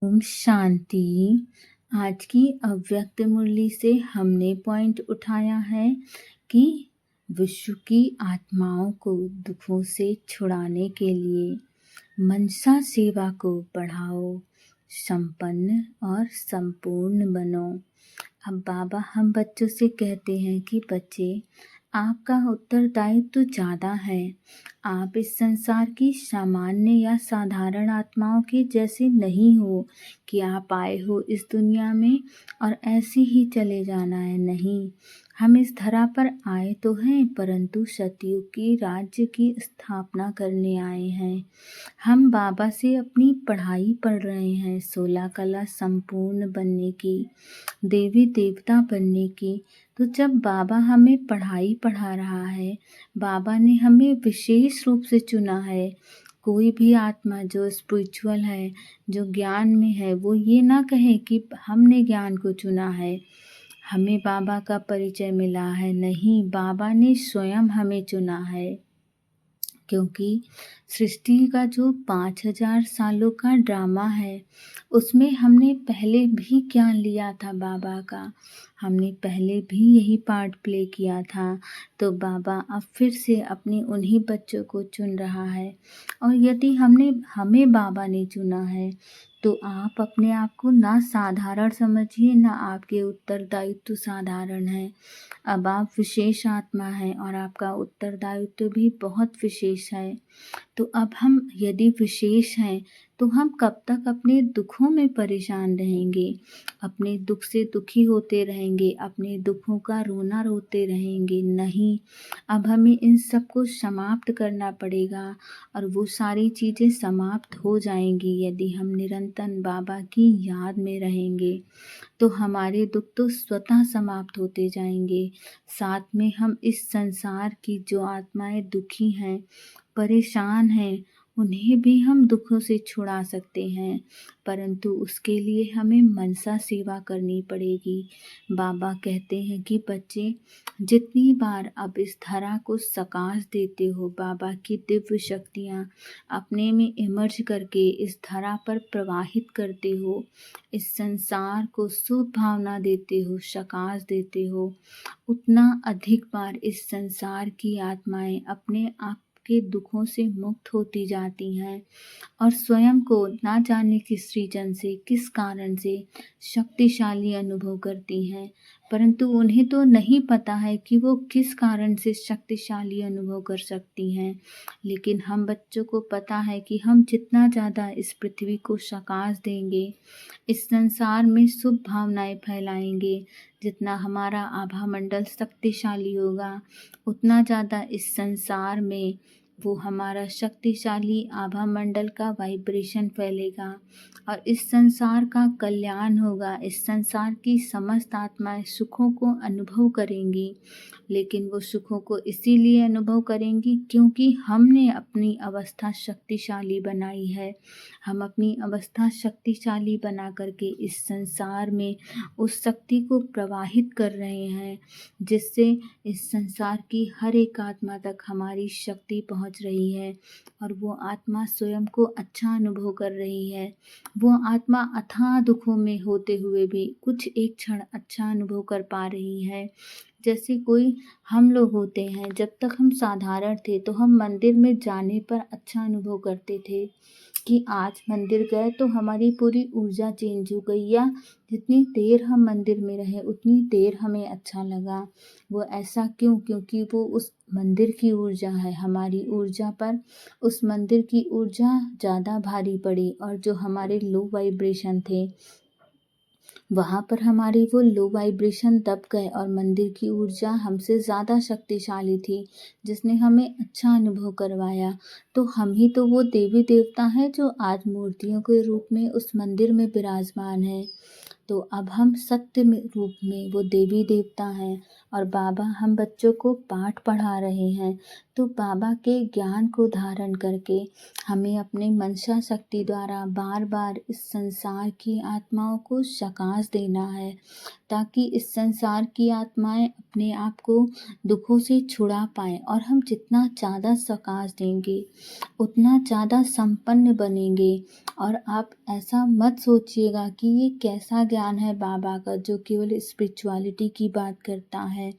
ओम शांति। आज की अव्यक्त मुरली से हमने पॉइंट उठाया है कि विश्व की आत्माओं को दुखों से छुड़ाने के लिए मनसा सेवा को बढ़ाओ, संपन्न और संपूर्ण बनो। अब बाबा हम बच्चों से कहते हैं कि बच्चे, आपका उत्तरदायित्व ज़्यादा है। आप इस संसार की सामान्य या साधारण आत्माओं के जैसे नहीं हो कि आप आए हो इस दुनिया में और ऐसे ही चले जाना है। नहीं, हम इस धरा पर आए तो हैं, परंतु सतयुग की राज्य की स्थापना करने आए हैं। हम बाबा से अपनी पढ़ाई पढ़ रहे हैं, 16 कला संपूर्ण बनने की, देवी देवता बनने की। तो जब बाबा हमें पढ़ाई पढ़ा रहा है, बाबा ने हमें विशेष रूप से चुना है। कोई भी आत्मा जो स्पिरिचुअल है, जो ज्ञान में है, वो ये ना कहे कि हमने ज्ञान को चुना है, हमें बाबा का परिचय मिला है। नहीं, बाबा ने स्वयं हमें चुना है, क्योंकि सृष्टि का जो 5000 सालों का ड्रामा है, उसमें हमने पहले भी ज्ञान लिया था बाबा का। हमने पहले भी यही पार्ट प्ले किया था। तो बाबा अब फिर से अपने उन्हीं बच्चों को चुन रहा है। और यदि हमें बाबा ने चुना है, तो आप अपने आप को ना साधारण समझिए, ना आपके उत्तरदायित्व साधारण है। अब आप विशेष आत्मा हैं और आपका उत्तरदायित्व भी बहुत विशेष है। तो अब हम यदि विशेष हैं, तो हम कब तक अपने दुखों में परेशान रहेंगे, अपने दुख से दुखी होते रहेंगे, अपने दुखों का रोना रोते रहेंगे? नहीं, अब हमें इन सब को समाप्त करना पड़ेगा। और वो सारी चीज़ें समाप्त हो जाएंगी यदि हम निरंतर बाबा की याद में रहेंगे। तो हमारे दुख तो स्वतः समाप्त होते जाएंगे। साथ में हम इस संसार की जो आत्माएं दुखी हैं, परेशान हैं, उन्हें भी हम दुखों से छुड़ा सकते हैं, परंतु उसके लिए हमें मनसा सेवा करनी पड़ेगी। बाबा कहते हैं कि बच्चे, जितनी बार अब इस धरा को सकाश देते हो, बाबा की दिव्य शक्तियाँ अपने में इमर्ज करके इस धरा पर प्रवाहित करते हो, इस संसार को शुभ भावना देते हो, सकाश देते हो, उतना अधिक बार इस संसार की आत्माएं अपने आप के दुखों से मुक्त होती जाती हैं और स्वयं को ना जाने किस रीजन से, किस कारण से शक्तिशाली अनुभव करती हैं। परंतु उन्हें तो नहीं पता है कि वो किस कारण से शक्तिशाली अनुभव कर सकती हैं। लेकिन हम बच्चों को पता है कि हम जितना ज़्यादा इस पृथ्वी को सकाश देंगे, इस संसार में शुभ भावनाएं फैलाएंगे, जितना हमारा आभा मंडल शक्तिशाली होगा, उतना ज़्यादा इस संसार में वो हमारा शक्तिशाली आभा मंडल का वाइब्रेशन फैलेगा और इस संसार का कल्याण होगा। इस संसार की समस्त आत्माएं सुखों को अनुभव करेंगी, लेकिन वो सुखों को इसीलिए अनुभव करेंगी क्योंकि हमने अपनी अवस्था शक्तिशाली बनाई है। हम अपनी अवस्था शक्तिशाली बना करके इस संसार में उस शक्ति को प्रवाहित कर रहे हैं, जिससे इस संसार की हर एक आत्मा तक हमारी शक्ति पहुंच रही है और वो आत्मा स्वयं को अच्छा अनुभव कर रही है। वो आत्मा अथाह दुखों में होते हुए भी कुछ एक क्षण अच्छा अनुभव कर पा रही है। जैसे कोई हम लोग होते हैं, जब तक हम साधारण थे तो हम मंदिर में जाने पर अच्छा अनुभव करते थे कि आज मंदिर गए तो हमारी पूरी ऊर्जा चेंज हो गई, या जितनी देर हम मंदिर में रहे उतनी देर हमें अच्छा लगा। वो ऐसा क्यों? क्योंकि वो उस मंदिर की ऊर्जा है। हमारी ऊर्जा पर उस मंदिर की ऊर्जा ज़्यादा भारी पड़ी और जो हमारे लो वाइब्रेशन थे, वहाँ पर हमारे वो लो वाइब्रेशन दब गए और मंदिर की ऊर्जा हमसे ज़्यादा शक्तिशाली थी, जिसने हमें अच्छा अनुभव करवाया। तो हम ही तो वो देवी देवता हैं जो आज मूर्तियों के रूप में उस मंदिर में विराजमान हैं। तो अब हम सत्य में रूप में वो देवी देवता हैं, और बाबा हम बच्चों को पाठ पढ़ा रहे हैं, तो बाबा के ज्ञान को धारण करके हमें अपने मंशा शक्ति द्वारा बार बार इस संसार की आत्माओं को सकाश देना है, ताकि इस संसार की आत्माएं अपने आप को दुखों से छुड़ा पाएं। और हम जितना ज़्यादा सकाश देंगे उतना ज़्यादा संपन्न बनेंगे। और आप ऐसा मत सोचिएगा कि ये कैसा ज्ञान है बाबा का जो केवल स्पिरिचुअलिटी की बात करता है।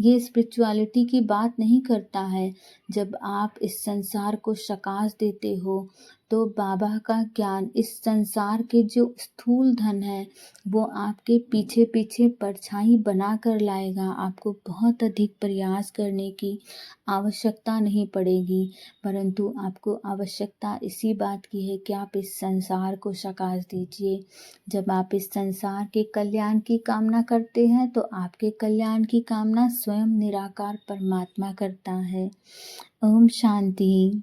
ये स्पिरिचुअलिटी की बात नहीं करता है। जब आप इस संसार को सकाश देते हो तो बाबा का ज्ञान इस संसार के जो स्थूल धन है वो आपके पीछे पीछे परछाई बना कर लाएगा। आपको बहुत अधिक प्रयास करने की आवश्यकता नहीं पड़ेगी, परंतु आपको आवश्यकता इसी बात की है कि आप इस संसार को सकाश दीजिए। जब आप इस संसार के कल्याण की कामना करते हैं तो आपके कल्याण की कामना स्वयं निराकार परमात्मा करता है। ओम शांति।